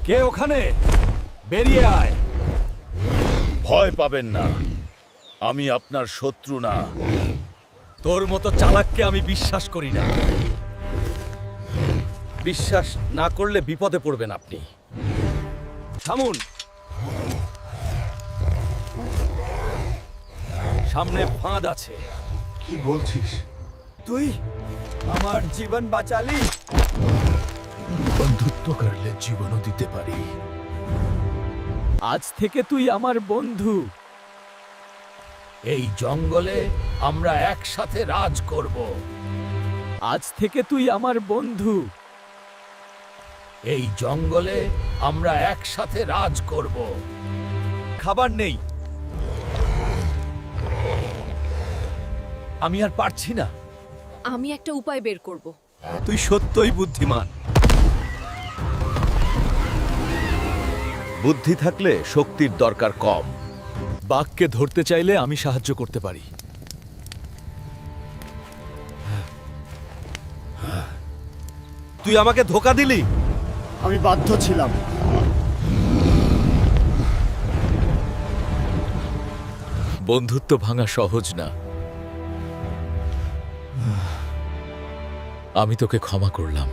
কে ওখানে? বেরিয়ে আয়। ভয় পাবেন না, আমি আপনার শত্রু না। তোর মতো চালাককে আমি বিশ্বাস করি না। বিশ্বাস না করলে বিপদে পড়বেন আপনি। থামুন। সামনে ফাঁদ আছে। কি বলছিস? তুই আমার জীবন বাঁচালি। বন্ধুত্ব করলে জীবনও দিতে পারি। আজ থেকে তুই আমার বন্ধু। এই জঙ্গলে আমরা একসাথে রাজ করব। আজ থেকে তুই আমার বন্ধু। এই জঙ্গলে আমরা একসাথে রাজ করব। খাবার নেই। আমি আর পারছি না। আমি একটা উপায় বের করব। তুই সত্যই বুদ্ধিমান। বুদ্ধি থাকলে শক্তির দরকার কম। বাঘকে ধরতে চাইলে আমি সাহায্য করতে পারি। তুই আমাকে ধোঁকা দিলি। আমি বাধ্য ছিলাম। বন্ধুত্ব ভাঙা সহজ না। আমি তোকে ক্ষমা করলাম।